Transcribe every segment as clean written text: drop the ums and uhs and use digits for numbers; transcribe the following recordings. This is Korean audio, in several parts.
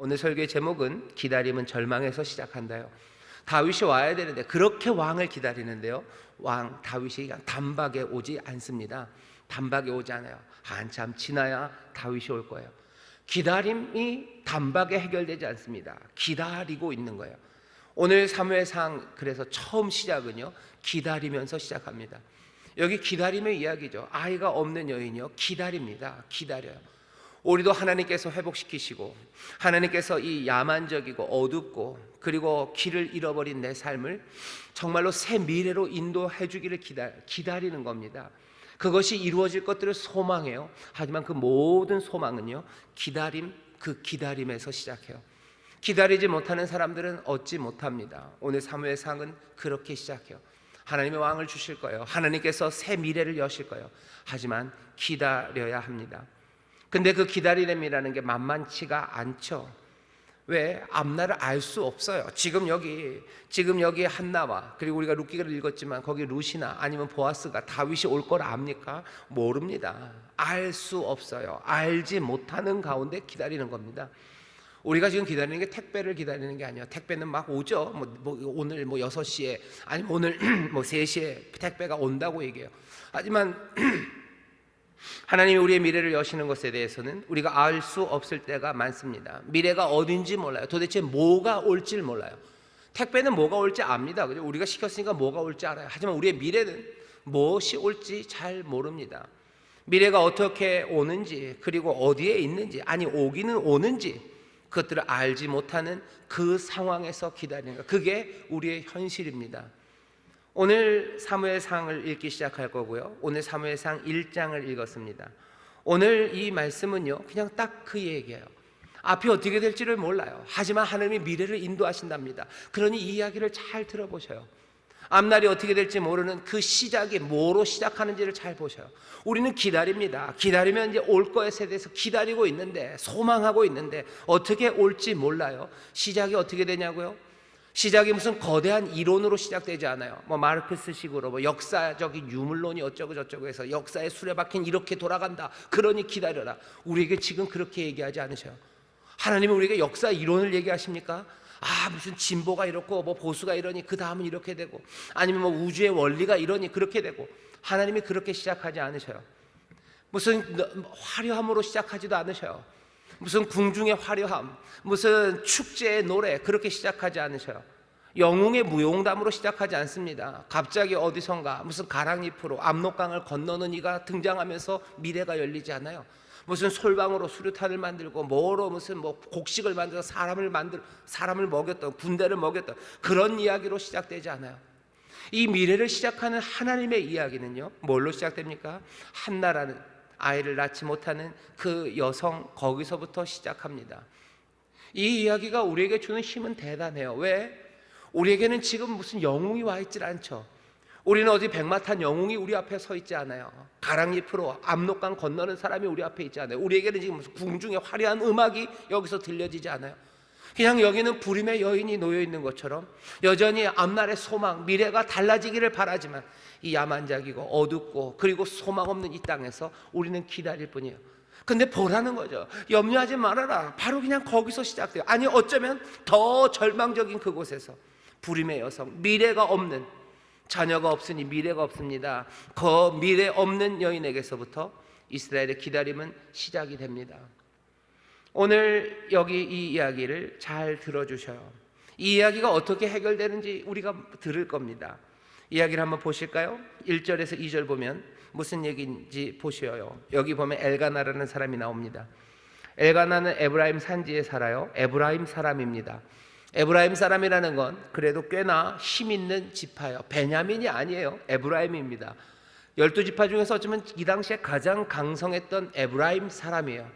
오늘 설교의 제목은 기다림은 절망에서 시작한다요. 다윗이 와야 되는데 그렇게 왕을 기다리는데요, 왕 다윗이 단박에 오지 않습니다. 단박에 오지 않아요. 한참 지나야 다윗이 올 거예요. 기다림이 단박에 해결되지 않습니다. 기다리고 있는 거예요. 오늘 사무엘상 그래서 처음 시작은요, 기다리면서 시작합니다. 여기 기다림의 이야기죠. 아이가 없는 여인이요, 기다립니다. 기다려요. 우리도 하나님께서 회복시키시고 하나님께서 이 야만적이고 어둡고 그리고 길을 잃어버린 내 삶을 정말로 새 미래로 인도해 주기를 기다리는 겁니다. 그것이 이루어질 것들을 소망해요. 하지만 그 모든 소망은요, 그 기다림에서 시작해요. 기다리지 못하는 사람들은 얻지 못합니다. 오늘 사무엘상은 그렇게 시작해요. 하나님의 왕을 주실 거예요. 하나님께서 새 미래를 여실 거예요. 하지만 기다려야 합니다. 근데 그 기다림이라는 게 만만치가 않죠. 왜? 앞날을 알 수 없어요. 지금 여기 한나와, 그리고 우리가 룻기를 읽었지만 거기 룻이나 아니면 보아스가 다윗이 올 걸 압니까? 모릅니다. 알 수 없어요. 알지 못하는 가운데 기다리는 겁니다. 우리가 지금 기다리는 게 택배를 기다리는 게 아니에요. 택배는 막 오죠. 오늘 6시에 아니면 오늘 3시에 택배가 온다고 얘기해요. 하지만 하나님이 우리의 미래를 여시는 것에 대해서는 우리가 알 수 없을 때가 많습니다. 미래가 어딘지 몰라요. 도대체 뭐가 올지 몰라요. 택배는 뭐가 올지 압니다. 그죠? 우리가 시켰으니까 뭐가 올지 알아요. 하지만 우리의 미래는 무엇이 올지 잘 모릅니다. 미래가 어떻게 오는지, 그리고 어디에 있는지, 아니 오기는 오는지 그것들을 알지 못하는 그 상황에서 기다리는 것, 그게 우리의 현실입니다. 오늘 사무엘상을 읽기 시작할 거고요, 오늘 사무엘상 1장을 읽었습니다. 오늘 이 말씀은요, 그냥 딱 그 얘기예요. 앞이 어떻게 될지를 몰라요. 하지만 하나님이 미래를 인도하신답니다. 그러니 이 이야기를 잘 들어보셔요. 앞날이 어떻게 될지 모르는 그 시작이 뭐로 시작하는지를 잘 보셔요. 우리는 기다립니다. 기다리면 이제 올 것에 대해서 기다리고 있는데, 소망하고 있는데 어떻게 올지 몰라요. 시작이 어떻게 되냐고요? 시작이 무슨 거대한 이론으로 시작되지 않아요. 마르크스식으로 역사적인 유물론이 어쩌고 저쩌고 해서 역사의 수레바퀴는 이렇게 돌아간다, 그러니 기다려라. 우리에게 지금 그렇게 얘기하지 않으셔요. 하나님은 우리에게 역사 이론을 얘기하십니까? 무슨 진보가 이렇고 보수가 이러니 그 다음은 이렇게 되고, 아니면 우주의 원리가 이러니 그렇게 되고, 하나님이 그렇게 시작하지 않으셔요. 무슨 화려함으로 시작하지도 않으셔요. 무슨 궁중의 화려함, 무슨 축제의 노래, 그렇게 시작하지 않으셔요. 영웅의 무용담으로 시작하지 않습니다. 갑자기 어디선가 무슨 가랑잎으로 압록강을 건너는 이가 등장하면서 미래가 열리지 않아요. 무슨 솔방으로 수류탄을 만들고 뭐로 무슨 곡식을 만들어서 사람을 먹였던, 군대를 먹였던 그런 이야기로 시작되지 않아요. 이 미래를 시작하는 하나님의 이야기는요, 뭘로 시작됩니까? 한나라는 아이를 낳지 못하는 그 여성, 거기서부터 시작합니다. 이 이야기가 우리에게 주는 힘은 대단해요. 왜? 우리에게는 지금 무슨 영웅이 와 있질 않죠. 우리는 어디 백마탄 영웅이 우리 앞에 서 있지 않아요. 가랑잎으로 압록강 건너는 사람이 우리 앞에 있지 않아요. 우리에게는 지금 무슨 궁중의 화려한 음악이 여기서 들려지지 않아요. 그냥 여기는 불임의 여인이 놓여 있는 것처럼 여전히 앞날의 소망, 미래가 달라지기를 바라지만 이 야만적이고 어둡고 그리고 소망 없는 이 땅에서 우리는 기다릴 뿐이에요. 근데 보라는 거죠. 염려하지 말아라. 바로 그냥 거기서 시작돼요. 아니 어쩌면 더 절망적인 그곳에서 불임의 여성, 미래가 없는, 자녀가 없으니 미래가 없습니다. 그 미래 없는 여인에게서부터 이스라엘의 기다림은 시작이 됩니다. 오늘 여기 이 이야기를 잘 들어주셔요. 이 이야기가 어떻게 해결되는지 우리가 들을 겁니다. 이야기를 한번 보실까요? 1절에서 2절 보면 무슨 얘기인지 보셔요. 여기 보면 엘가나라는 사람이 나옵니다. 엘가나는 에브라임 산지에 살아요. 에브라임 사람입니다. 에브라임 사람이라는 건 그래도 꽤나 힘 있는 지파예요. 베냐민이 아니에요. 에브라임입니다. 12지파 중에서 어쩌면 이 당시에 가장 강성했던 에브라임 사람이에요.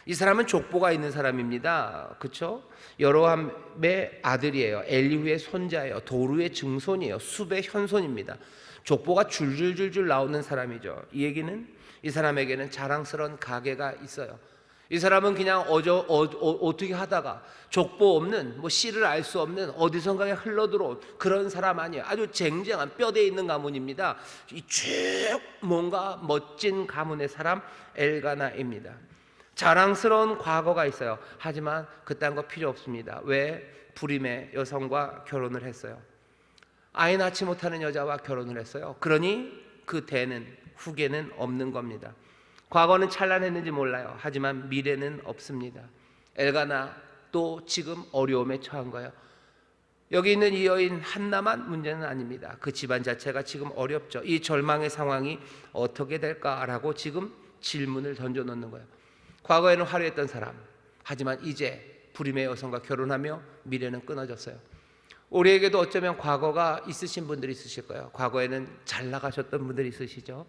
이 사람은 족보가 있는 사람입니다. 그렇죠? 여로함의 아들이에요. 엘리후의 손자예요. 도루의 증손이에요. 숲의 현손입니다. 족보가 줄줄줄줄 나오는 사람이죠. 이 얘기는 이 사람에게는 자랑스러운 가계가 있어요. 이 사람은 그냥 어떻게 하다가 족보 없는, 씨를 알 수 없는 어디선가에 흘러들어온 그런 사람 아니에요. 아주 쟁쟁한 뼈대 있는 가문입니다. 쭉 뭔가 멋진 가문의 사람 엘가나입니다. 자랑스러운 과거가 있어요. 하지만 그딴 거 필요 없습니다. 왜? 불임의 여성과 결혼을 했어요. 아이 낳지 못하는 여자와 결혼을 했어요. 그러니 그 대는, 후계는 없는 겁니다. 과거는 찬란했는지 몰라요. 하지만 미래는 없습니다. 엘가나 또 지금 어려움에 처한 거예요. 여기 있는 이 여인 한나만 문제는 아닙니다. 그 집안 자체가 지금 어렵죠. 이 절망의 상황이 어떻게 될까라고 지금 질문을 던져놓는 거예요. 과거에는 화려했던 사람, 하지만 이제 불임의 여성과 결혼하며 미래는 끊어졌어요. 우리에게도 어쩌면 과거가 있으신 분들이 있으실 거예요. 과거에는 잘 나가셨던 분들이 있으시죠.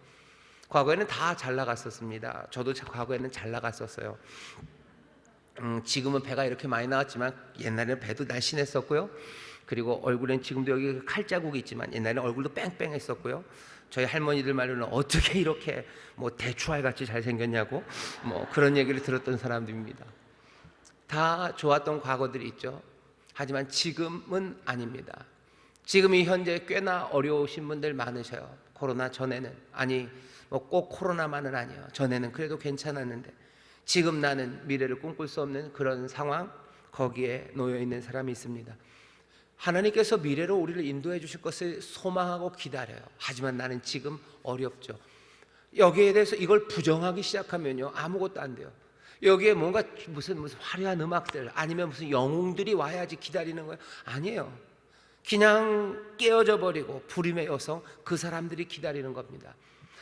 과거에는 다 잘 나갔었습니다. 저도 과거에는 잘 나갔었어요. 지금은 배가 이렇게 많이 나왔지만 옛날에는 배도 날씬했었고요. 그리고 얼굴엔 지금도 여기 칼자국이 있지만 옛날에는 얼굴도 뺑뺑했었고요. 저희 할머니들 말로는 어떻게 이렇게 뭐 대추알같이 잘생겼냐고 뭐 그런 얘기를 들었던 사람들입니다. 다 좋았던 과거들이 있죠. 하지만 지금은 아닙니다. 지금 이 현재 꽤나 어려우신 분들 많으셔요. 코로나 전에는, 아니 뭐 꼭 코로나만은 아니에요. 전에는 그래도 괜찮았는데 지금 나는 미래를 꿈꿀 수 없는 그런 상황, 거기에 놓여 있는 사람이 있습니다. 하나님께서 미래로 우리를 인도해 주실 것을 소망하고 기다려요. 하지만 나는 지금 어렵죠. 여기에 대해서 이걸 부정하기 시작하면요, 아무것도 안 돼요. 여기에 뭔가 무슨 화려한 음악들, 아니면 무슨 영웅들이 와야지 기다리는 거예요. 아니에요. 그냥 깨어져 버리고 불임의 여성, 그 사람들이 기다리는 겁니다.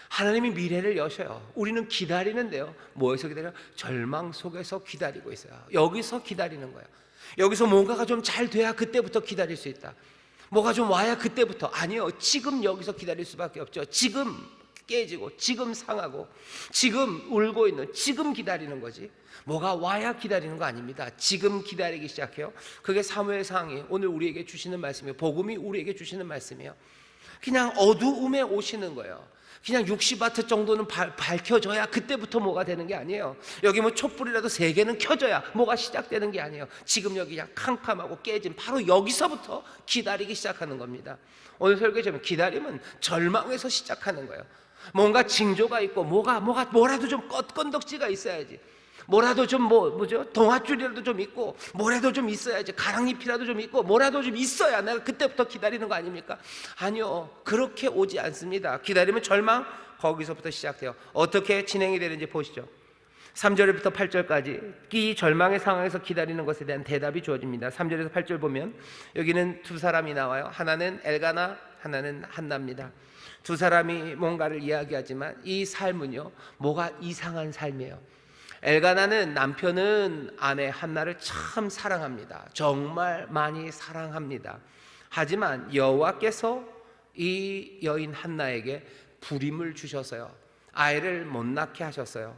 하나님이 미래를 여셔요. 우리는 기다리는데요, 뭐에서 기다려요? 절망 속에서 기다리고 있어요. 여기서 기다리는 거예요. 여기서 뭔가가 좀 잘 돼야 그때부터 기다릴 수 있다. 뭐가 좀 와야 그때부터. 아니요, 지금 여기서 기다릴 수밖에 없죠. 지금 깨지고, 지금 상하고, 지금 울고 있는, 지금 기다리는 거지. 뭐가 와야 기다리는 거 아닙니다. 지금 기다리기 시작해요. 그게 사무엘 상이 오늘 우리에게 주시는 말씀이에요. 복음이 우리에게 주시는 말씀이에요. 그냥 어두움에 오시는 거예요. 그냥 60와트 정도는 밝혀져야 그때부터 뭐가 되는 게 아니에요. 여기 뭐 촛불이라도 3개는 켜져야 뭐가 시작되는 게 아니에요. 지금 여기 그냥 캄캄하고 깨진, 바로 여기서부터 기다리기 시작하는 겁니다. 오늘 설교처럼 기다림은 절망에서 시작하는 거예요. 뭔가 징조가 있고 뭐라도 좀 건덕지가 있어야지. 뭐라도 좀 뭐죠? 동아줄이라도 좀 있고 뭐라도 좀 있어야지. 가랑잎이라도 좀 있고 뭐라도 좀 있어야 내가 그때부터 기다리는 거 아닙니까? 아니요, 그렇게 오지 않습니다. 기다리면 절망, 거기서부터 시작돼요. 어떻게 진행이 되는지 보시죠. 3절부터 8절까지 이 절망의 상황에서 기다리는 것에 대한 대답이 주어집니다. 3절에서 8절 보면 여기는 두 사람이 나와요. 하나는 엘가나, 하나는 한나입니다. 두 사람이 뭔가를 이야기하지만 이 삶은요, 뭐가 이상한 삶이에요. 엘가나는 남편은 아내 한나를 참 사랑합니다. 정말 많이 사랑합니다. 하지만 여호와께서 이 여인 한나에게 불임을 주셔서요, 아이를 못 낳게 하셨어요.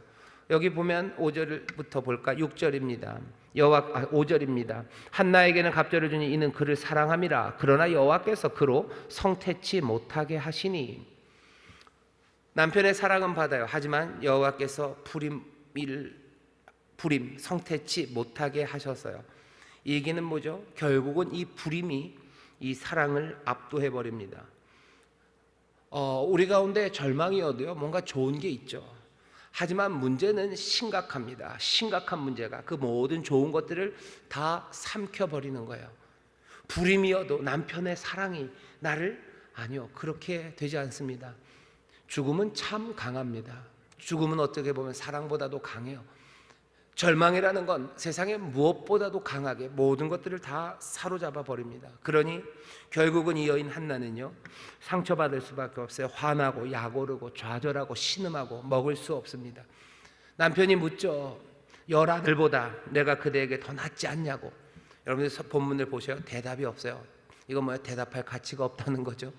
여기 보면 5절부터 볼까? 6절입니다. 5절입니다. 한나에게는 갑절을 주니 이는 그를 사랑함이라. 그러나 여호와께서 그로 성태치 못하게 하시니. 남편의 사랑은 받아요. 하지만 여호와께서 성태치 못하게 하셨어요. 이 얘기는 뭐죠? 결국은 이 불임이 이 사랑을 압도해 버립니다. 우리 가운데 절망이어도요, 뭔가 좋은 게 있죠. 하지만 문제는 심각합니다. 심각한 문제가 그 모든 좋은 것들을 다 삼켜버리는 거예요. 불임이어도 남편의 사랑이 나를, 아니요, 그렇게 되지 않습니다. 죽음은 참 강합니다. 죽음은 어떻게 보면 사랑보다도 강해요. 절망이라는 건 세상의 무엇보다도 강하게 모든 것들을 다 사로잡아 버립니다. 그러니 결국은 이 여인 한나는요, 상처받을 수밖에 없어요. 화나고 약오르고 좌절하고 신음하고 먹을 수 없습니다. 남편이 묻죠. 10아들보다 내가 그대에게 더 낫지 않냐고. 여러분들 본문을 보셔요. 대답이 없어요. 이건 뭐예요? 대답할 가치가 없다는 거죠.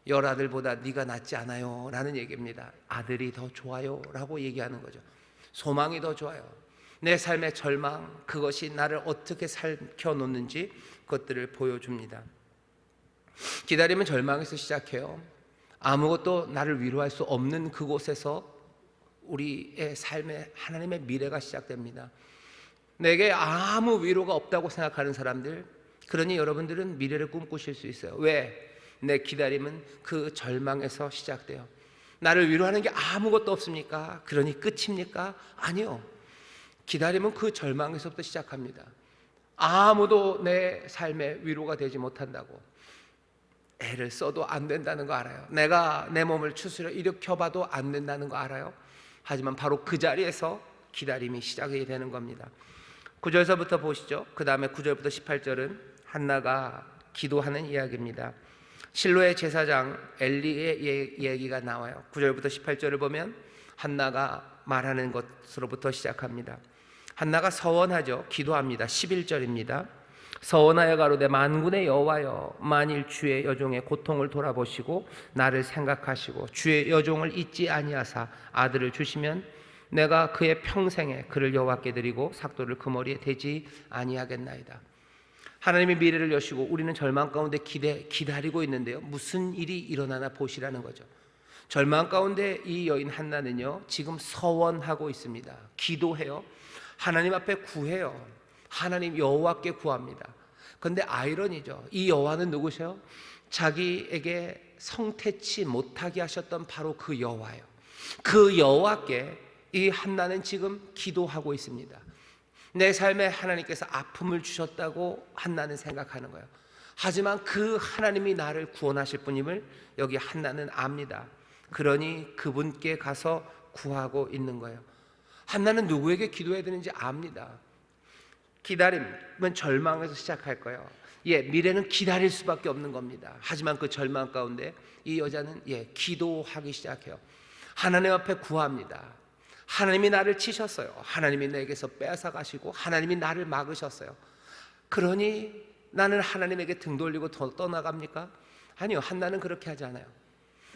10아들보다 네가 낫지 않아요 라는 얘기입니다. 아들이 더 좋아요 라고 얘기하는 거죠. 소망이 더 좋아요. 내 삶의 절망, 그것이 나를 어떻게 삼켜놓는지 그것들을 보여줍니다. 기다림은 절망에서 시작해요. 아무것도 나를 위로할 수 없는 그곳에서 우리의 삶에 하나님의 미래가 시작됩니다. 내게 아무 위로가 없다고 생각하는 사람들, 그러니 여러분들은 미래를 꿈꾸실 수 있어요. 왜? 내 기다림은 그 절망에서 시작돼요. 나를 위로하는 게 아무것도 없습니까? 그러니 끝입니까? 아니요. 기다림은 그 절망에서부터 시작합니다. 아무도 내 삶에 위로가 되지 못한다고 애를 써도 안 된다는 거 알아요. 내가 내 몸을 추스려 일으켜봐도 안 된다는 거 알아요. 하지만 바로 그 자리에서 기다림이 시작이 되는 겁니다. 9절서부터 보시죠. 그 다음에 9절부터 18절은 한나가 기도하는 이야기입니다. 실로의 제사장 엘리의 얘기가 나와요. 9절부터 18절을 보면 한나가 말하는 것으로부터 시작합니다. 한나가 서원하죠. 기도합니다. 11절입니다. 서원하여 가로되 만군의 여호와여, 만일 주의 여종의 고통을 돌아보시고 나를 생각하시고 주의 여종을 잊지 아니하사 아들을 주시면 내가 그의 평생에 그를 여호와께 드리고 삭도를 그 머리에 대지 아니하겠나이다. 하나님이 미래를 여시고 우리는 절망 가운데 기다리고 있는데요, 무슨 일이 일어나나 보시라는 거죠. 절망 가운데 이 여인 한나는요, 지금 서원하고 있습니다. 기도해요. 하나님 앞에 구해요. 하나님 여호와께 구합니다. 그런데 아이러니죠. 이 여호와는 누구세요? 자기에게 성태치 못하게 하셨던 바로 그 여호와예요. 그 여호와께 이 한나는 지금 기도하고 있습니다. 내 삶에 하나님께서 아픔을 주셨다고 한나는 생각하는 거예요. 하지만 그 하나님이 나를 구원하실 분임을 여기 한나는 압니다. 그러니 그분께 가서 구하고 있는 거예요. 한나는 누구에게 기도해야 되는지 압니다. 기다림은 절망에서 시작할 거예요. 미래는 기다릴 수밖에 없는 겁니다. 하지만 그 절망 가운데 이 여자는 기도하기 시작해요. 하나님 앞에 구합니다. 하나님이 나를 치셨어요. 하나님이 내게서 뺏어가시고 하나님이 나를 막으셨어요. 그러니 나는 하나님에게 등 돌리고 떠나갑니까? 아니요, 한나는 그렇게 하지 않아요.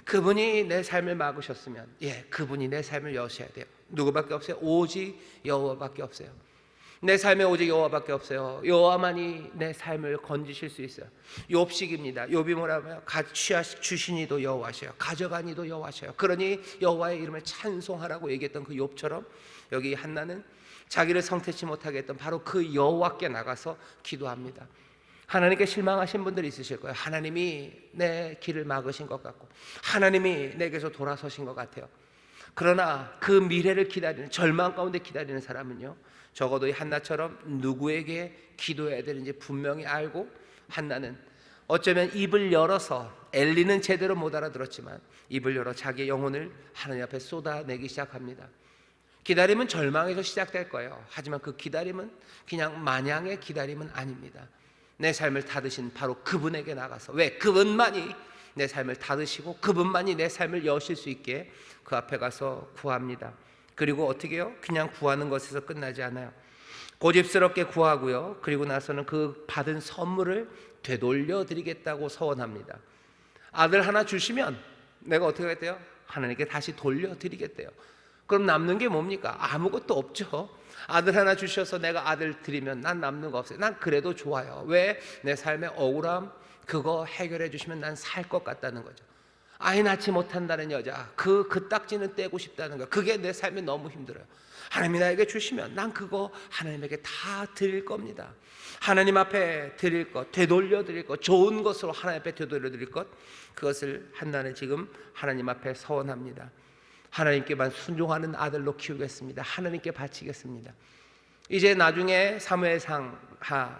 그분이 내 삶을 막으셨으면 그분이 내 삶을 여셔야 돼요. 누구밖에 없어요? 오직 여호와밖에 없어요. 내 삶에 오직 여호와밖에 없어요. 여호와만이 내 삶을 건지실 수 있어요. 욥식입니다. 욥이 뭐라고요? 주시니도 여호와셔요, 가져가니도 여호와셔요. 그러니 여호와의 이름을 찬송하라고 얘기했던 그 욥처럼 여기 한나는 자기를 성태치 못하게 했던 바로 그 여호와께 나가서 기도합니다. 하나님께 실망하신 분들이 있으실 거예요. 하나님이 내 길을 막으신 것 같고 하나님이 내게서 돌아서신 것 같아요. 그러나 그 미래를 기다리는, 절망 가운데 기다리는 사람은요, 적어도 이 한나처럼 누구에게 기도해야 되는지 분명히 알고, 한나는 어쩌면 입을 열어서, 엘리는 제대로 못 알아들었지만 입을 열어 자기의 영혼을 하나님 앞에 쏟아내기 시작합니다. 기다림은 절망에서 시작될 거예요. 하지만 그 기다림은 그냥 마냥의 기다림은 아닙니다. 내 삶을 다드신 바로 그분에게 나가서, 왜? 그분만이 내 삶을 다드시고 그분만이 내 삶을 여실 수 있게 그 앞에 가서 구합니다. 그리고 어떻게 해요? 그냥 구하는 것에서 끝나지 않아요. 고집스럽게 구하고요, 그리고 나서는 그 받은 선물을 되돌려 드리겠다고 서원합니다. 아들 하나 주시면 내가 어떻게 하겠대요? 하나님께 다시 돌려드리겠대요. 그럼 남는 게 뭡니까? 아무것도 없죠. 아들 하나 주셔서 내가 아들 드리면 난 남는 거 없어요. 난 그래도 좋아요. 왜? 내 삶의 억울함 그거 해결해 주시면 난 살 것 같다는 거죠. 아이 낳지 못한다는 여자, 그 딱지는 떼고 싶다는 거, 그게 내 삶에 너무 힘들어요. 하나님이 나에게 주시면 난 그거 하나님에게 다 드릴 겁니다. 하나님 앞에 드릴 것, 되돌려 드릴 것, 좋은 것으로 하나님 앞에 되돌려 드릴 것, 그것을 한나는 지금 하나님 앞에 서원합니다. 하나님께만 순종하는 아들로 키우겠습니다. 하나님께 바치겠습니다. 이제 나중에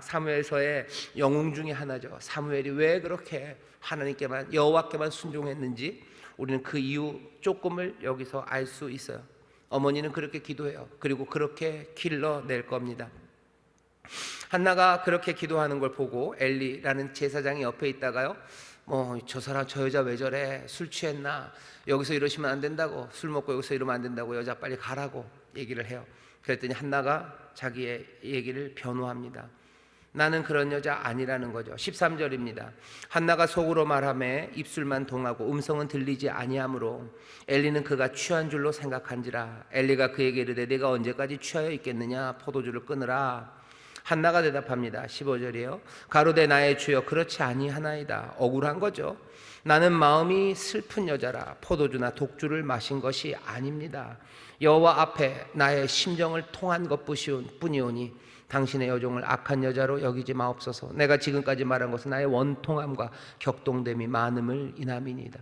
사무엘서의 영웅 중에 하나죠. 사무엘이 왜 그렇게 하나님께만, 여호와께만 순종했는지 우리는 그 이유 조금을 여기서 알 수 있어요. 어머니는 그렇게 기도해요. 그리고 그렇게 길러낼 겁니다. 한나가 그렇게 기도하는 걸 보고 엘리라는 제사장이 옆에 있다가요, 저 사람, 저 여자 왜 저래? 술 취했나? 여기서 이러시면 안 된다고, 술 먹고 여기서 이러면 안 된다고, 여자 빨리 가라고 얘기를 해요. 그랬더니 한나가 자기의 얘기를 변호합니다. 나는 그런 여자 아니라는 거죠. 13절입니다. 한나가 속으로 말하매 입술만 동하고 음성은 들리지 아니하므로 엘리는 그가 취한 줄로 생각한지라. 엘리가 그에게 이르되 내가 언제까지 취하여 있겠느냐? 포도주를 끊으라. 한나가 대답합니다. 15절이에요. 가로되 나의 주여 그렇지 아니하나이다. 억울한 거죠. 나는 마음이 슬픈 여자라 포도주나 독주를 마신 것이 아닙니다. 여호와 앞에 나의 심정을 통한 것뿐이오니 당신의 여종을 악한 여자로 여기지 마옵소서. 내가 지금까지 말한 것은 나의 원통함과 격동됨이 많음을 인함이니이다.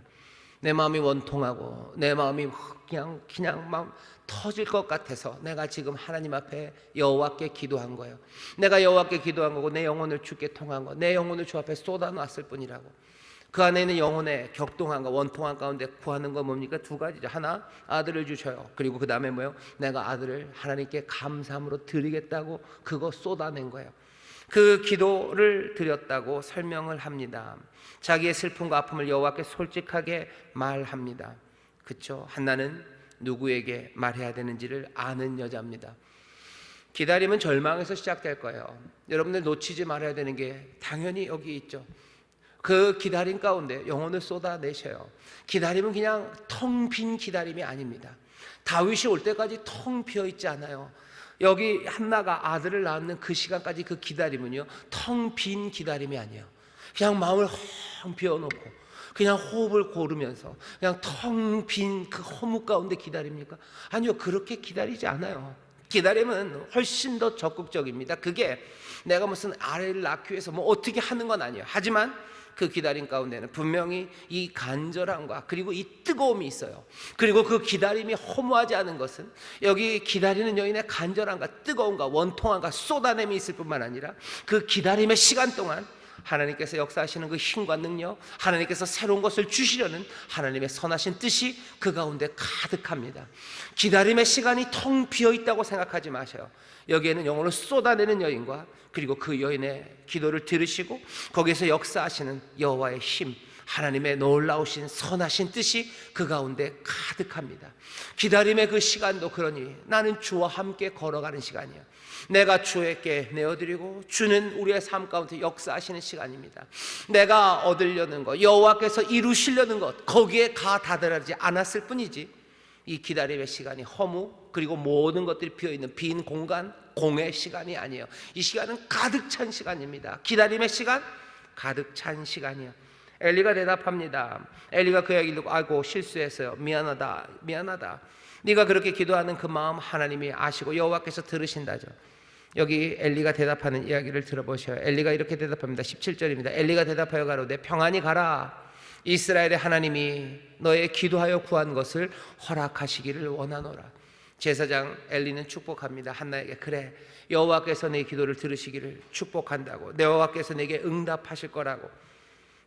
내 마음이 원통하고 내 마음이 그냥 막 터질 것 같아서 내가 지금 하나님 앞에 여호와께 기도한 거예요. 내가 여호와께 기도한 거고 내 영혼을 주께 통한 거, 내 영혼을 주 앞에 쏟아놨을 뿐이라고. 그 안에 있는 영혼의 격동함과 원통함 가운데 구하는 건 뭡니까? 두 가지죠. 하나, 아들을 주셔요. 그리고 그 다음에 뭐예요? 내가 아들을 하나님께 감사함으로 드리겠다고 그거 쏟아낸 거예요. 그 기도를 드렸다고 설명을 합니다. 자기의 슬픔과 아픔을 여호와께 솔직하게 말합니다. 그렇죠? 한나는 누구에게 말해야 되는지를 아는 여자입니다. 기다림은 절망에서 시작될 거예요. 여러분들 놓치지 말아야 되는 게 당연히 여기 있죠. 그 기다림 가운데 영혼을 쏟아내셔요. 기다림은 그냥 텅 빈 기다림이 아닙니다. 다윗이 올 때까지 텅 비어 있지 않아요. 여기 한나가 아들을 낳는 그 시간까지 그 기다림은요, 텅 빈 기다림이 아니에요. 그냥 마음을 텅 비워놓고 그냥 호흡을 고르면서 그냥 텅 빈 그 허무 가운데 기다립니까? 아니요, 그렇게 기다리지 않아요. 기다림은 훨씬 더 적극적입니다. 그게 내가 무슨 아이를 낳기 위해서 뭐 어떻게 하는 건 아니에요. 하지만 그 기다림 가운데는 분명히 이 간절함과 그리고 이 뜨거움이 있어요. 그리고 그 기다림이 허무하지 않은 것은 여기 기다리는 여인의 간절함과 뜨거움과 원통함과 쏟아냄이 있을 뿐만 아니라 그 기다림의 시간 동안 하나님께서 역사하시는 그 힘과 능력, 하나님께서 새로운 것을 주시려는 하나님의 선하신 뜻이 그 가운데 가득합니다. 기다림의 시간이 텅 비어 있다고 생각하지 마세요. 여기에는 영혼을 쏟아내는 여인과 그리고 그 여인의 기도를 들으시고 거기에서 역사하시는 여호와의 힘, 하나님의 놀라우신 선하신 뜻이 그 가운데 가득합니다. 기다림의 그 시간도 그러니 나는 주와 함께 걸어가는 시간이에요. 내가 주에게 내어드리고 주는 우리의 삶 가운데 역사하시는 시간입니다. 내가 얻으려는 것, 여호와께서 이루시려는 것, 거기에 다다르지 않았을 뿐이지 이 기다림의 시간이 허무 그리고 모든 것들이 비어있는 빈 공간, 공의 시간이 아니에요. 이 시간은 가득 찬 시간입니다. 기다림의 시간, 가득 찬 시간이에요. 엘리가 대답합니다. 엘리가 그 이야기를 듣고 아이고 실수했어요. 미안하다. 네가 그렇게 기도하는 그 마음 하나님이 아시고 여호와께서 들으신다죠. 여기 엘리가 대답하는 이야기를 들어보셔요. 엘리가 이렇게 대답합니다. 17절입니다. 엘리가 대답하여 가로되 평안히 가라. 이스라엘의 하나님이 너의 기도하여 구한 것을 허락하시기를 원하노라. 제사장 엘리는 축복합니다. 한나에게 그래 여호와께서 내 기도를 들으시기를 축복한다고, 내 여호와께서 내게 응답하실 거라고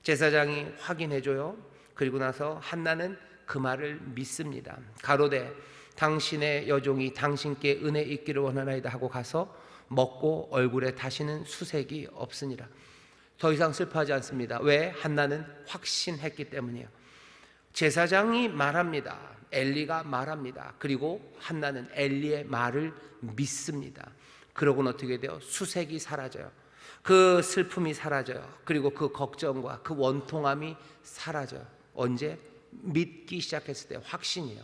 제사장이 확인해줘요. 그리고 나서 한나는 그 말을 믿습니다. 가로되 당신의 여종이 당신께 은혜 있기를 원하나이다 하고 가서 먹고 얼굴에 다시는 수색이 없으니라. 더 이상 슬퍼하지 않습니다. 왜? 한나는 확신했기 때문이에요. 제사장이 말합니다. 엘리가 말합니다. 그리고 한나는 엘리의 말을 믿습니다. 그러고는 어떻게 돼요? 수색이 사라져요. 그 슬픔이 사라져요. 그리고 그 걱정과 그 원통함이 사라져요. 언제? 믿기 시작했을 때, 확신이에요.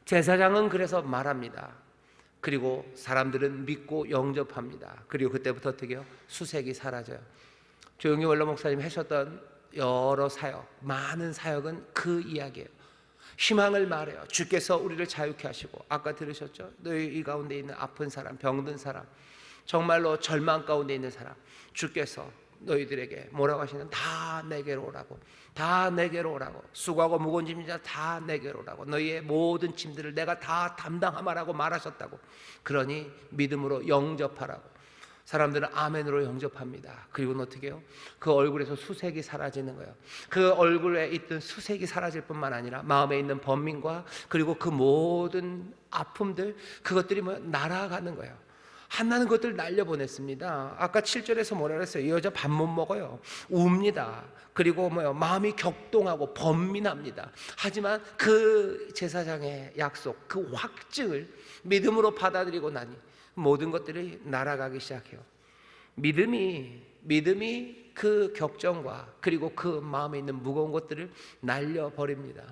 제사장은 그래서 말합니다. 그리고 사람들은 믿고 영접합니다. 그리고 그때부터 어떻게 해요? 수색이 사라져요. 조용히 원로 목사님 하셨던 여러 사역, 많은 사역은 그 이야기예요. 희망을 말해요. 주께서 우리를 자유케 하시고, 아까 들으셨죠? 너희 이 가운데 있는 아픈 사람, 병든 사람, 정말로 절망 가운데 있는 사람, 주께서 너희들에게 뭐라고 하시는? 다 내게로 오라고, 다 내게로 오라고, 수고하고 무거운 짐진 자 다 내게로 오라고, 너희의 모든 짐들을 내가 다 담당하마라고 말하셨다고. 그러니 믿음으로 영접하라고. 사람들은 아멘으로 영접합니다. 그리고는 어떻게 해요? 그 얼굴에서 수색이 사라지는 거예요. 그 얼굴에 있던 수색이 사라질 뿐만 아니라 마음에 있는 번민과 그리고 그 모든 아픔들, 그것들이 날아가는 거예요. 한나는 그것들을 날려보냈습니다. 아까 7절에서 뭐라 그랬어요? 이 여자 밥 못 먹어요. 웁니다. 그리고 마음이 격동하고 번민합니다. 하지만 그 제사장의 약속, 그 확증을 믿음으로 받아들이고 나니 모든 것들이 날아가기 시작해요. 믿음이 그 격정과 그리고 그 마음에 있는 무거운 것들을 날려버립니다.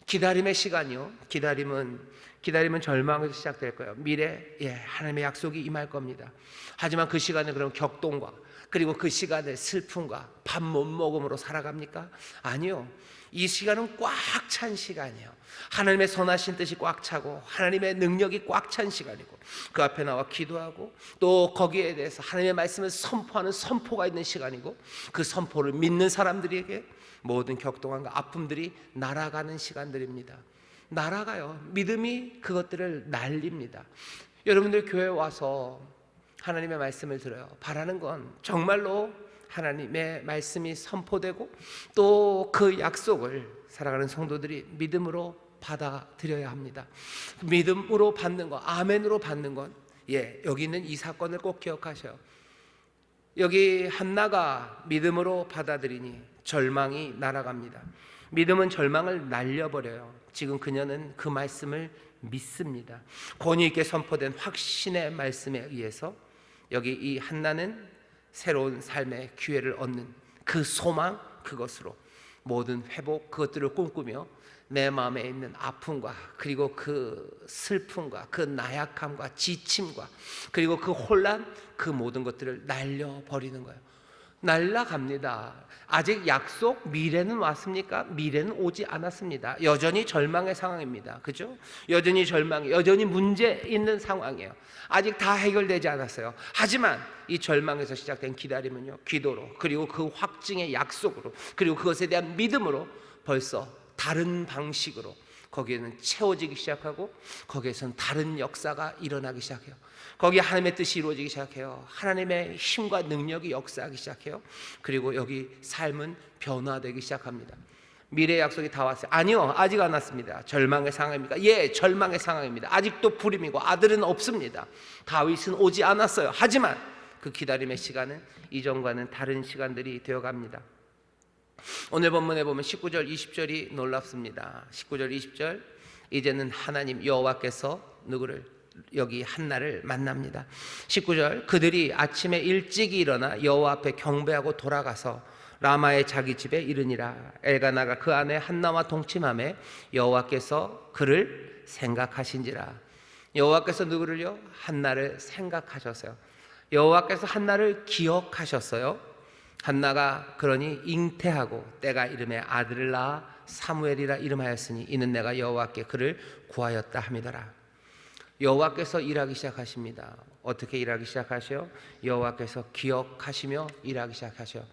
기다림의 시간이요. 기다림은 기다림은 절망에서 시작될 거예요. 미래, 하나님의 약속이 임할 겁니다. 하지만 그 시간에 그럼 격동과 그리고 그 시간에 슬픔과 밥 못 먹음으로 살아갑니까? 아니요. 이 시간은 꽉 찬 시간이에요. 하나님의 선하신 뜻이 꽉 차고 하나님의 능력이 꽉 찬 시간이고 그 앞에 나와 기도하고 또 거기에 대해서 하나님의 말씀을 선포하는 선포가 있는 시간이고 그 선포를 믿는 사람들에게 모든 격동함과 아픔들이 날아가는 시간들입니다. 날아가요. 믿음이 그것들을 날립니다. 여러분들 교회에 와서 하나님의 말씀을 들어요. 바라는 건 정말로 하나님의 말씀이 선포되고 또 그 약속을 살아가는 성도들이 믿음으로 받아들여야 합니다. 믿음으로 받는 것, 아멘으로 받는 것, 여기 있는 이 사건을 꼭 기억하셔요. 여기 한나가 믿음으로 받아들이니 절망이 날아갑니다. 믿음은 절망을 날려버려요. 지금 그녀는 그 말씀을 믿습니다. 권위 있게 선포된 확신의 말씀에 의해서 여기 이 한나는 새로운 삶의 기회를 얻는 그 소망, 그것으로 모든 회복, 그것들을 꿈꾸며 내 마음에 있는 아픔과 그리고 그 슬픔과 그 나약함과 지침과 그리고 그 혼란, 그 모든 것들을 날려버리는 거예요. 날아갑니다. 아직 약속, 미래는 왔습니까? 미래는 오지 않았습니다. 여전히 절망의 상황입니다. 그죠? 여전히 절망, 여전히 문제 있는 상황이에요. 아직 다 해결되지 않았어요. 하지만 이 절망에서 시작된 기다림은요, 기도로 그리고 그 확증의 약속으로 그리고 그것에 대한 믿음으로 벌써 다른 방식으로 거기에는 채워지기 시작하고 거기에서는 다른 역사가 일어나기 시작해요. 거기에 하나님의 뜻이 이루어지기 시작해요. 하나님의 힘과 능력이 역사하기 시작해요. 그리고 여기 삶은 변화되기 시작합니다. 미래의 약속이 다 왔어요? 아니요, 아직 안 왔습니다. 절망의 상황입니까? 절망의 상황입니다. 아직도 불임이고 아들은 없습니다. 다윗은 오지 않았어요. 하지만 그 기다림의 시간은 이전과는 다른 시간들이 되어갑니다. 오늘 본문에 보면 19절 20절이 놀랍습니다. 19절 20절, 이제는 하나님 여호와께서 누구를? 여기 한나를 만납니다. 19절, 그들이 아침에 일찍 일어나 여호와 앞에 경배하고 돌아가서 라마의 자기 집에 이르니라. 엘가나가 그 안에 한나와 동침하매 여호와께서 그를 생각하신지라. 여호와께서 누구를요? 한나를 생각하셨어요. 여호와께서 한나를 기억하셨어요. 한나가 그러니 잉태하고 때가 이름에 아들을 낳아 사무엘이라 이름하였으니 이는 내가 여호와께 그를 구하였다 함이더라. 여호와께서 일하기 시작하십니다. 어떻게 일하기 시작하셔요? 여호와께서 기억하시며 일하기 시작하셔요.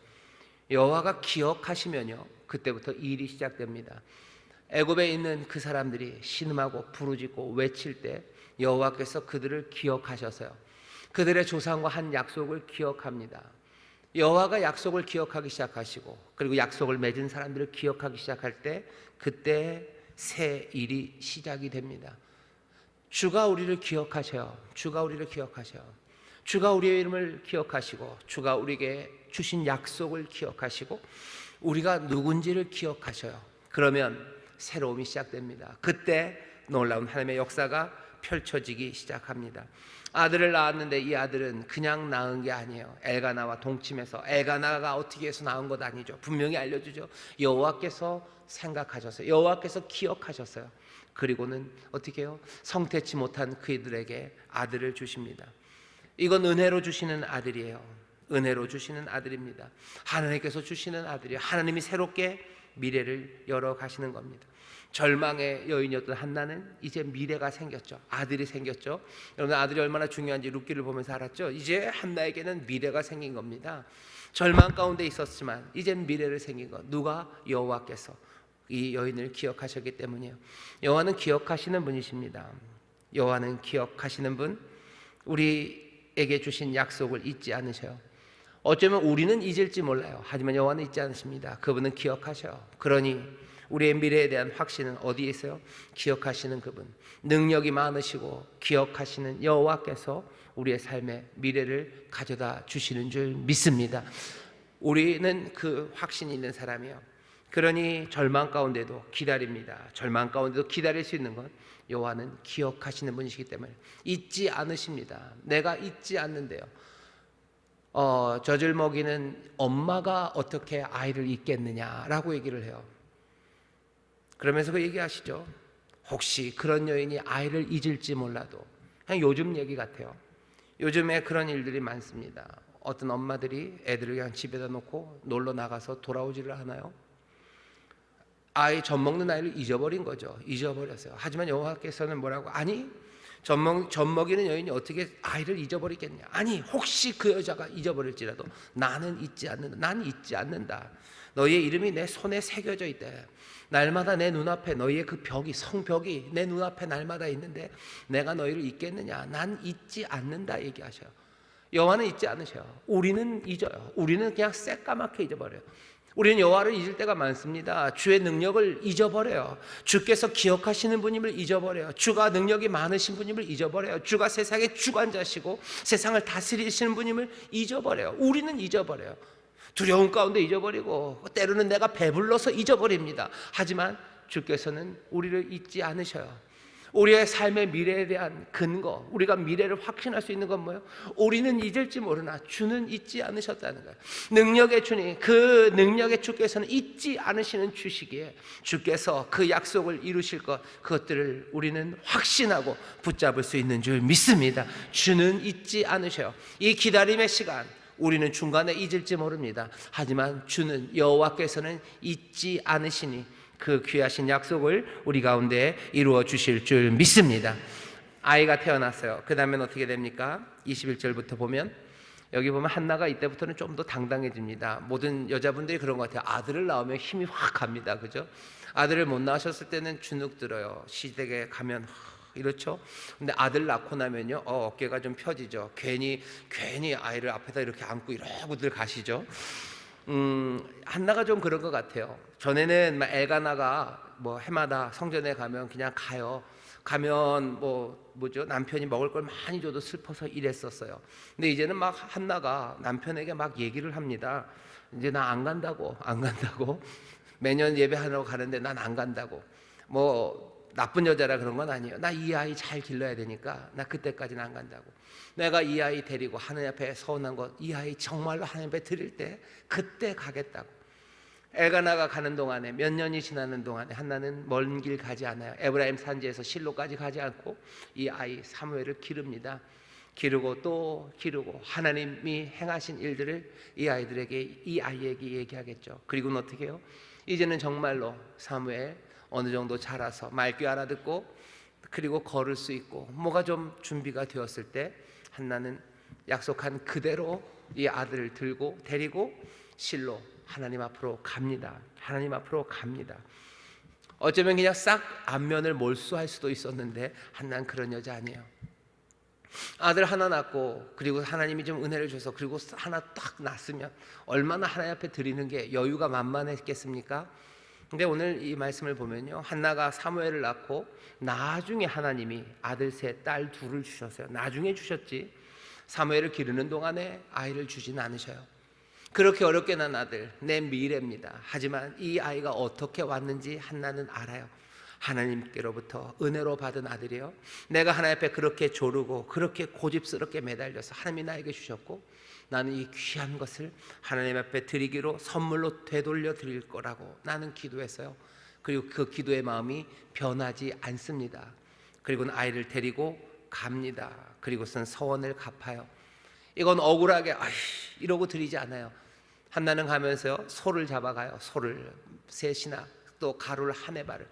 여호와가 기억하시면요, 그때부터 일이 시작됩니다. 애굽에 있는 그 사람들이 신음하고 부르짖고 외칠 때 여호와께서 그들을 기억하셔서요, 그들의 조상과 한 약속을 기억합니다. 여호와가 약속을 기억하기 시작하시고 그리고 약속을 맺은 사람들을 기억하기 시작할 때 그때 새 일이 시작이 됩니다. 주가 우리를 기억하셔요. 주가 우리를 기억하셔요. 주가 우리의 이름을 기억하시고 주가 우리에게 주신 약속을 기억하시고 우리가 누군지를 기억하셔요. 그러면 새로움이 시작됩니다. 그때 놀라운 하나님의 역사가 펼쳐지기 시작합니다. 아들을 낳았는데 이 아들은 그냥 낳은 게 아니에요. 엘가나와 동침해서, 엘가나가 어떻게 해서 낳은 것 아니죠. 분명히 알려주죠. 여호와께서 생각하셨어요. 여호와께서 기억하셨어요. 그리고는 어떻게 해요? 성태치 못한 그들에게 아들을 주십니다. 이건 은혜로 주시는 아들이에요. 은혜로 주시는 아들입니다. 하나님께서 주시는 아들이에요. 하나님이 새롭게 미래를 열어 가시는 겁니다. 절망의 여인이었던 한나는 이제 미래가 생겼죠. 아들이 생겼죠. 여러분, 아들이 얼마나 중요한지 룻기를 보면서 알았죠. 이제 한나에게는 미래가 생긴 겁니다. 절망 가운데 있었지만 이제 미래를 생긴 것, 누가? 여호와께서 이 여인을 기억하셨기 때문이에요. 여호와는 기억하시는 분이십니다. 여호와는 기억하시는 분, 우리에게 주신 약속을 잊지 않으셔요. 어쩌면 우리는 잊을지 몰라요. 하지만 여호와는 잊지 않으십니다. 그분은 기억하셔요. 그러니 우리의 미래에 대한 확신은 어디에 있어요? 기억하시는 그분, 능력이 많으시고 기억하시는 여호와께서 우리의 삶의 미래를 가져다 주시는 줄 믿습니다. 우리는 그 확신이 있는 사람이에요. 그러니 절망 가운데도 기다립니다. 절망 가운데도 기다릴 수 있는 건 여호와는 기억하시는 분이시기 때문에 잊지 않으십니다. 내가 잊지 않는데요. 젖을 먹이는 엄마가 어떻게 아이를 잊겠느냐라고 얘기를 해요. 그러면서 그 얘기하시죠. 혹시 그런 여인이 아이를 잊을지 몰라도, 그냥 요즘 얘기 같아요. 요즘에 그런 일들이 많습니다. 어떤 엄마들이 애들을 그냥 집에다 놓고 놀러 나가서 돌아오지를 않아요. 아이 젖 먹는 아이를 잊어버린 거죠. 잊어버렸어요. 하지만 여호와께서는 뭐라고? 아니, 젖 먹이는 여인이 어떻게 아이를 잊어버리겠냐? 아니, 혹시 그 여자가 잊어버릴지라도 나는 잊지 않는다. 난 잊지 않는다. 너희의 이름이 내 손에 새겨져 있다. 날마다 내 눈앞에 너희의 그 벽이, 성벽이 내 눈앞에 날마다 있는데 내가 너희를 잊겠느냐? 난 잊지 않는다 얘기하셔요. 여호와는 잊지 않으셔요. 우리는 잊어요. 우리는 그냥 새까맣게 잊어버려요. 우리는 여호와를 잊을 때가 많습니다. 주의 능력을 잊어버려요. 주께서 기억하시는 분임을 잊어버려요. 주가 능력이 많으신 분임을 잊어버려요. 주가 세상의 주관자시고 세상을 다스리시는 분임을 잊어버려요. 우리는 잊어버려요. 두려움 가운데 잊어버리고 때로는 내가 배불러서 잊어버립니다. 하지만 주께서는 우리를 잊지 않으셔요. 우리의 삶의 미래에 대한 근거, 우리가 미래를 확신할 수 있는 건 뭐예요? 우리는 잊을지 모르나 주는 잊지 않으셨다는 거예요. 능력의 주님, 그 능력의 주께서는 잊지 않으시는 주시기에 주께서 그 약속을 이루실 것, 그것들을 우리는 확신하고 붙잡을 수 있는 줄 믿습니다. 주는 잊지 않으셔요. 이 기다림의 시간, 우리는 중간에 잊을지 모릅니다. 하지만 주는, 여호와께서는 잊지 않으시니 그 귀하신 약속을 우리 가운데 이루어 주실 줄 믿습니다. 아이가 태어났어요. 그 다음엔 어떻게 됩니까? 21절부터 보면, 여기 보면 한나가 이때부터는 좀 더 당당해집니다. 모든 여자분들이 그런 것 같아요. 아들을 낳으면 힘이 확 갑니다. 그죠? 아들을 못 낳으셨을 때는 주눅 들어요. 시댁에 가면 이렇죠. 근데 아들 낳고 나면요, 어깨가 좀 펴지죠. 괜히 아이를 앞에다 이렇게 안고 이러고들 가시죠. 한나가 좀 그런 것 같아요. 전에는 막 엘가나가 뭐 해마다 성전에 가면 그냥 가면 뭐죠, 남편이 먹을 걸 많이 줘도 슬퍼서 이랬었어요. 근데 이제는 막 한나가 남편에게 막 얘기를 합니다. 이제 나 안 간다고 매년 예배하러 가는데 난 안 간다고. 뭐 나쁜 여자라 그런 건 아니에요. 나 이 아이 잘 길러야 되니까 나 그때까지는 안 간다고. 내가 이 아이 데리고 하나님 앞에 서운한 것, 이 아이 정말로 하나님 앞에 드릴 때 그때 가겠다고. 엘가나가 가는 동안에, 몇 년이 지나는 동안에 한나는 먼 길 가지 않아요. 에브라임 산지에서 실로까지 가지 않고 이 아이 사무엘을 기릅니다. 기르고 또 기르고 하나님이 행하신 일들을 이 아이에게 얘기하겠죠. 그리고는 어떻게 해요? 이제는 정말로 사무엘 어느 정도 자라서 말귀 알아듣고 그리고 걸을 수 있고 뭐가 좀 준비가 되었을 때 한나는 약속한 그대로 이 아들을 들고 데리고 실로 하나님 앞으로 갑니다. 하나님 앞으로 갑니다. 어쩌면 그냥 싹 안면을 몰수할 수도 있었는데 한나는 그런 여자 아니에요. 아들 하나 낳고 그리고 하나님이 좀 은혜를 줘서 그리고 하나 딱 낳았으면 얼마나 하나님 앞에 드리는 게 여유가 만만했겠습니까? 근데 오늘 이 말씀을 보면요, 한나가 사무엘을 낳고 나중에 하나님이 아들 셋, 딸 둘을 주셨어요. 나중에 주셨지 사무엘을 기르는 동안에 아이를 주진 않으셔요. 그렇게 어렵게 난 아들, 내 미래입니다. 하지만 이 아이가 어떻게 왔는지 한나는 알아요. 하나님께로부터 은혜로 받은 아들이에요. 내가 하나님 앞에 그렇게 조르고 그렇게 고집스럽게 매달려서 하나님이 나에게 주셨고 나는 이 귀한 것을 하나님 앞에 드리기로 선물로 되돌려 드릴 거라고 나는 기도했어요. 그리고 그 기도의 마음이 변하지 않습니다. 그리고는 아이를 데리고 갑니다. 그리고선 서원을 갚아요. 이건 억울하게 이러고 드리지 않아요. 한나는 가면서 소를 잡아가요. 소를 셋이나 또 가루를 한 해발을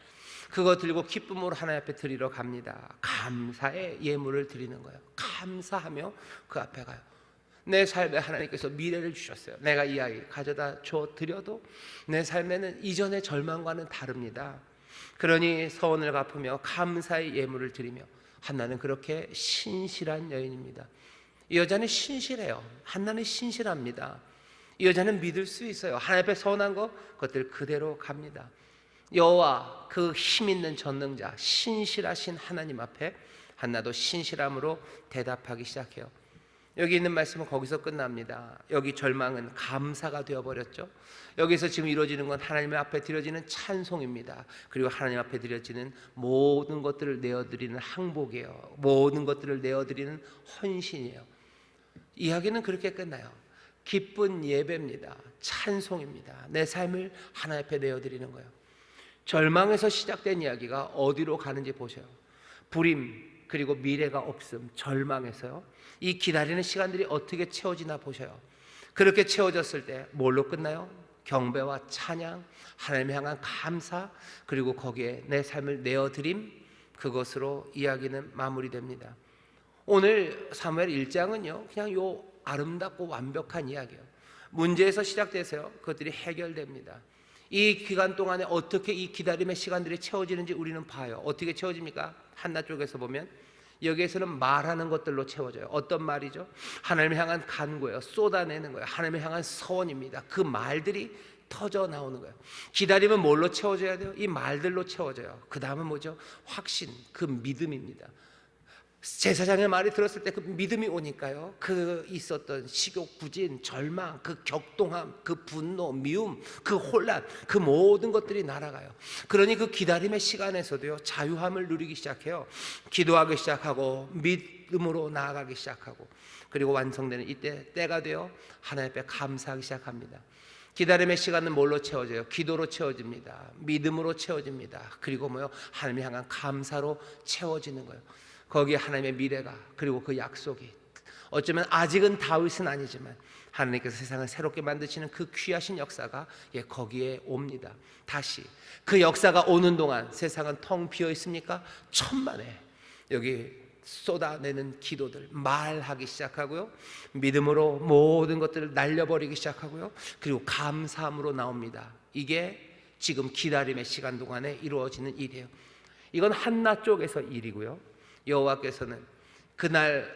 그거 들고 기쁨으로 하나님 앞에 드리러 갑니다. 감사의 예물을 드리는 거예요. 감사하며 그 앞에 가요. 내 삶에 하나님께서 미래를 주셨어요. 내가 이 아이 가져다 줘 드려도 내 삶에는 이전의 절망과는 다릅니다. 그러니 서원을 갚으며 감사의 예물을 드리며 한나는 그렇게 신실한 여인입니다. 이 여자는 신실해요. 한나는 신실합니다. 이 여자는 믿을 수 있어요. 하나님 앞에 서원한 거 그것들 그대로 갑니다. 여호와 그 힘있는 전능자 신실하신 하나님 앞에 한나도 신실함으로 대답하기 시작해요. 여기 있는 말씀은 거기서 끝납니다. 여기 절망은 감사가 되어버렸죠. 여기서 지금 이루어지는 건 하나님 앞에 드려지는 찬송입니다. 그리고 하나님 앞에 드려지는 모든 것들을 내어드리는 항복이에요. 모든 것들을 내어드리는 헌신이에요. 이야기는 그렇게 끝나요. 기쁜 예배입니다. 찬송입니다. 내 삶을 하나님 앞에 내어드리는 거예요. 절망에서 시작된 이야기가 어디로 가는지 보세요. 불임 그리고 미래가 없음, 절망에서요. 이 기다리는 시간들이 어떻게 채워지나 보셔요. 그렇게 채워졌을 때 뭘로 끝나요? 경배와 찬양, 하나님을 향한 감사, 그리고 거기에 내 삶을 내어드림, 그것으로 이야기는 마무리됩니다. 오늘 사무엘 1장은요 그냥 요 아름답고 완벽한 이야기예요. 문제에서 시작돼서요 그것들이 해결됩니다. 이 기간 동안에 어떻게 이 기다림의 시간들이 채워지는지 우리는 봐요. 어떻게 채워집니까? 한나 쪽에서 보면 여기에서는 말하는 것들로 채워져요. 어떤 말이죠? 하나님을 향한 간구예요. 쏟아내는 거예요. 하나님을 향한 서원입니다. 그 말들이 터져 나오는 거예요. 기다림은 뭘로 채워져야 돼요? 이 말들로 채워져요. 그 다음은 뭐죠? 확신, 그 믿음입니다. 제사장의 말이 들었을 때 그 믿음이 오니까요 그 있었던 식욕, 부진, 절망, 그 격동함, 그 분노, 미움, 그 혼란, 그 모든 것들이 날아가요. 그러니 그 기다림의 시간에서도요 자유함을 누리기 시작해요. 기도하기 시작하고 믿음으로 나아가기 시작하고, 그리고 완성되는 이때 때가 되어 하나님 앞에 감사하기 시작합니다. 기다림의 시간은 뭘로 채워져요? 기도로 채워집니다. 믿음으로 채워집니다. 그리고 뭐요? 하나님을 향한 감사로 채워지는 거예요. 거기에 하나님의 미래가, 그리고 그 약속이, 어쩌면 아직은 다윗은 아니지만 하나님께서 세상을 새롭게 만드시는 그 귀하신 역사가 거기에 옵니다. 다시 그 역사가 오는 동안 세상은 텅 비어 있습니까? 천만에 여기 쏟아내는 기도들, 말하기 시작하고요, 믿음으로 모든 것들을 날려버리기 시작하고요, 그리고 감사함으로 나옵니다. 이게 지금 기다림의 시간 동안에 이루어지는 일이에요. 이건 한나 쪽에서 일이고요, 여호와께서는 그날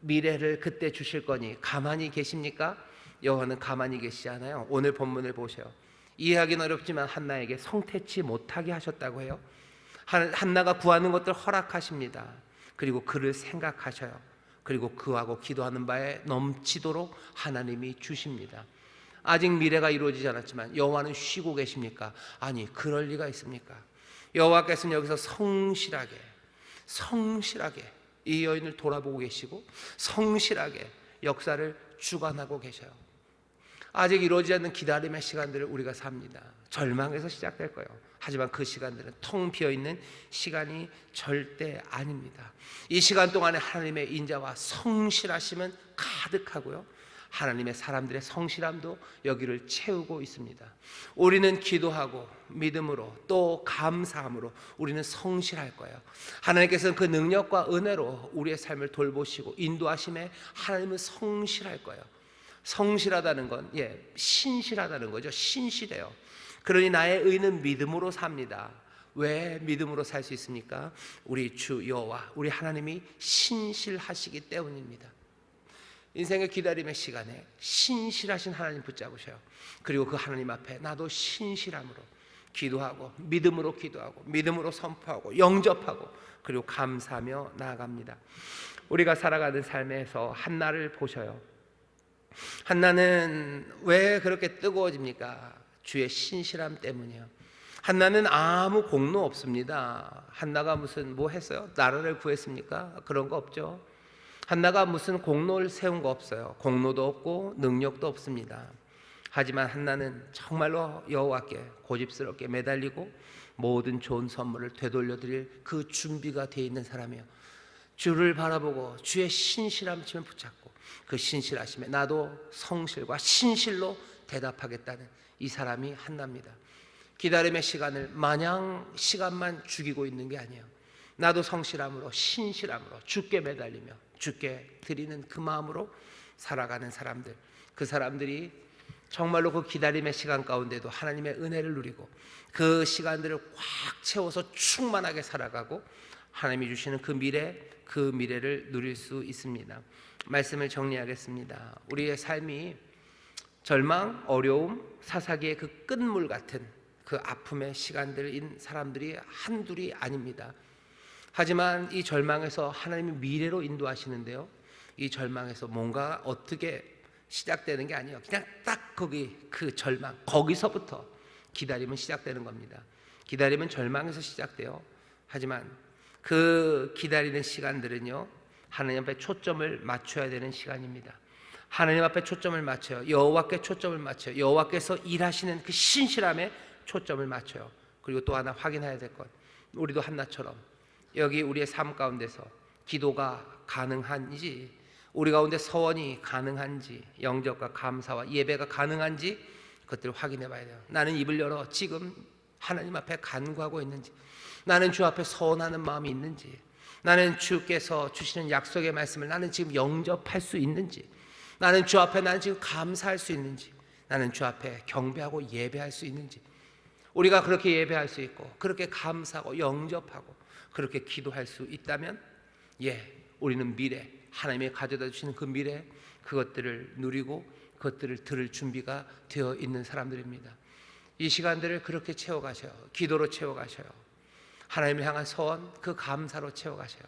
미래를 그때 주실 거니 가만히 계십니까? 여호와는 가만히 계시지 않아요. 오늘 본문을 보세요. 이해하기는 어렵지만 한나에게 성태치 못하게 하셨다고 해요. 한나가 구하는 것들 허락하십니다. 그리고 그를 생각하셔요. 그리고 그하고 기도하는 바에 넘치도록 하나님이 주십니다. 아직 미래가 이루어지지 않았지만 여호와는 쉬고 계십니까? 아니, 그럴 리가 있습니까? 여호와께서는 여기서 성실하게 이 여인을 돌아보고 계시고 성실하게 역사를 주관하고 계셔요. 아직 이루어지지 않는 기다림의 시간들을 우리가 삽니다. 절망에서 시작될 거예요. 하지만 그 시간들은 텅 비어있는 시간이 절대 아닙니다. 이 시간 동안에 하나님의 인자와 성실하심은 가득하고요, 하나님의 사람들의 성실함도 여기를 채우고 있습니다. 우리는 기도하고 믿음으로 또 감사함으로 우리는 성실할 거예요. 하나님께서는 그 능력과 은혜로 우리의 삶을 돌보시고 인도하심에 하나님은 성실할 거예요. 성실하다는 건 신실하다는 거죠. 신실해요. 그러니 나의 의는 믿음으로 삽니다. 왜 믿음으로 살 수 있습니까? 우리 주 여호와, 우리 하나님이 신실하시기 때문입니다. 인생의 기다림의 시간에 신실하신 하나님 붙잡으셔요. 그리고 그 하나님 앞에 나도 신실함으로 기도하고 믿음으로 선포하고 영접하고 그리고 감사하며 나아갑니다. 우리가 살아가는 삶에서 한나를 보셔요. 한나는 왜 그렇게 뜨거워집니까? 주의 신실함 때문이에요. 한나는 아무 공로 없습니다. 한나가 무슨 뭐 했어요? 나라를 구했습니까? 그런 거 없죠. 한나가 무슨 공로를 세운 거 없어요. 공로도 없고 능력도 없습니다. 하지만 한나는 정말로 여호와께 고집스럽게 매달리고 모든 좋은 선물을 되돌려드릴 그 준비가 되어 있는 사람이에요. 주를 바라보고 주의 신실함심을 붙잡고 그 신실하심에 나도 성실과 신실로 대답하겠다는 이 사람이 한나입니다. 기다림의 시간을 마냥 시간만 죽이고 있는 게 아니에요. 나도 성실함으로 신실함으로 주께 매달리며 주께 드리는 그 마음으로 살아가는 사람들, 그 사람들이 정말로 그 기다림의 시간 가운데도 하나님의 은혜를 누리고 그 시간들을 꽉 채워서 충만하게 살아가고 하나님이 주시는 그 미래를 누릴 수 있습니다. 말씀을 정리하겠습니다. 우리의 삶이 절망, 어려움, 사사기의 그 끝물 같은 그 아픔의 시간들인 사람들이 한둘이 아닙니다. 하지만 이 절망에서 하나님이 미래로 인도하시는데요, 이 절망에서 뭔가 어떻게 시작되는 게 아니에요. 그냥 딱 거기 그 절망, 거기서부터 기다림은 시작되는 겁니다. 기다림은 절망에서 시작돼요. 하지만 그 기다리는 시간들은요, 하나님 앞에 초점을 맞춰야 되는 시간입니다. 하나님 앞에 초점을 맞춰요. 여호와께 초점을 맞춰요. 여호와께서 일하시는 그 신실함에 초점을 맞춰요. 그리고 또 하나 확인해야 될 것, 우리도 한나처럼 여기 우리의 삶 가운데서 기도가 가능한지, 우리 가운데 서원이 가능한지, 영접과 감사와 예배가 가능한지 그것들을 확인해 봐야 돼요. 나는 입을 열어 지금 하나님 앞에 간구하고 있는지, 나는 주 앞에 서원하는 마음이 있는지, 나는 주께서 주시는 약속의 말씀을 나는 지금 영접할 수 있는지, 나는 주 앞에 나는 지금 감사할 수 있는지, 나는 주 앞에 경배하고 예배할 수 있는지. 우리가 그렇게 예배할 수 있고 그렇게 감사하고 영접하고 그렇게 기도할 수 있다면, 우리는 미래, 하나님이 가져다 주시는 그 미래, 그것들을 누리고 그것들을 들을 준비가 되어 있는 사람들입니다. 이 시간들을 그렇게 채워가셔요. 기도로 채워가셔요. 하나님을 향한 소원, 그 감사로 채워가셔요.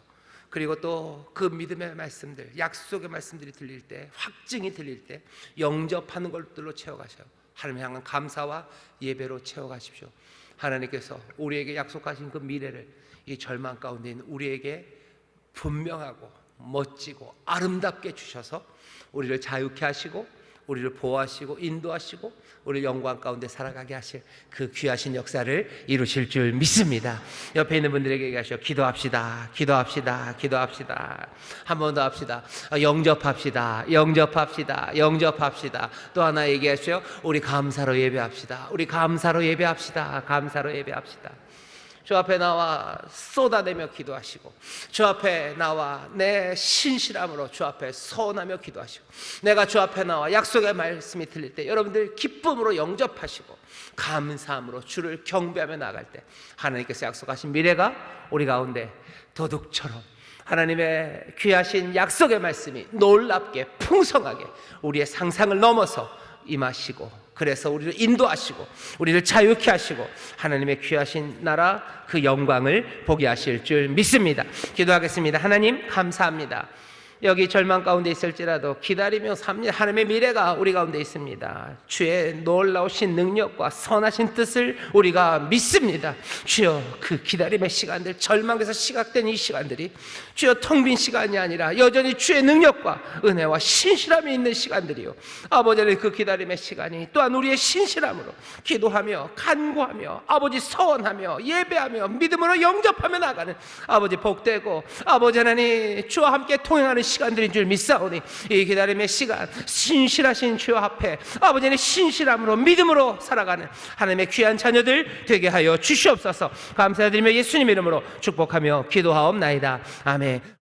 그리고 또 그 믿음의 말씀들, 약속의 말씀들이 들릴 때, 확증이 들릴 때 영접하는 것들로 채워가셔요. 하나님을 향한 감사와 예배로 채워가십시오. 하나님께서 우리에게 약속하신 그 미래를 이 절망 가운데 있는 우리에게 분명하고 멋지고 아름답게 주셔서 우리를 자유케 하시고 우리를 보호하시고 인도하시고 우리 영광 가운데 살아가게 하실 그 귀하신 역사를 이루실 줄 믿습니다. 옆에 있는 분들에게 얘기하시오. 기도합시다. 기도합시다. 기도합시다. 한 번 더 합시다. 영접합시다. 영접합시다. 영접합시다. 또 하나 얘기하시오. 우리 감사로 예배합시다. 우리 감사로 예배합시다. 감사로 예배합시다. 주 앞에 나와 쏟아내며 기도하시고, 주 앞에 나와 내 신실함으로 주 앞에 서원하며 기도하시고, 내가 주 앞에 나와 약속의 말씀이 들릴 때 여러분들 기쁨으로 영접하시고 감사함으로 주를 경배하며 나갈 때 하나님께서 약속하신 미래가 우리 가운데 도둑처럼 하나님의 귀하신 약속의 말씀이 놀랍게 풍성하게 우리의 상상을 넘어서 임하시고, 그래서 우리를 인도하시고 우리를 자유케 하시고 하나님의 귀하신 나라 그 영광을 보게 하실 줄 믿습니다. 기도하겠습니다. 하나님 감사합니다. 여기 절망 가운데 있을지라도 기다리며 삽니다. 하나님의 미래가 우리 가운데 있습니다. 주의 놀라우신 능력과 선하신 뜻을 우리가 믿습니다. 주여, 그 기다림의 시간들, 절망에서 시각된 이 시간들이 주여 텅 빈 시간이 아니라 여전히 주의 능력과 은혜와 신실함이 있는 시간들이요, 아버지는 그 기다림의 시간이 또한 우리의 신실함으로 기도하며 간구하며 아버지 서원하며 예배하며 믿음으로 영접하며 나가는 아버지 복되고 아버지 하나님 주와 함께 통행하는 시간들인 줄 믿사오니, 이 기다림의 시간 신실하신 주 앞에 아버지의 신실함으로 믿음으로 살아가는 하나님의 귀한 자녀들 되게 하여 주시옵소서. 감사드리며 예수님 이름으로 축복하며 기도하옵나이다. 아멘.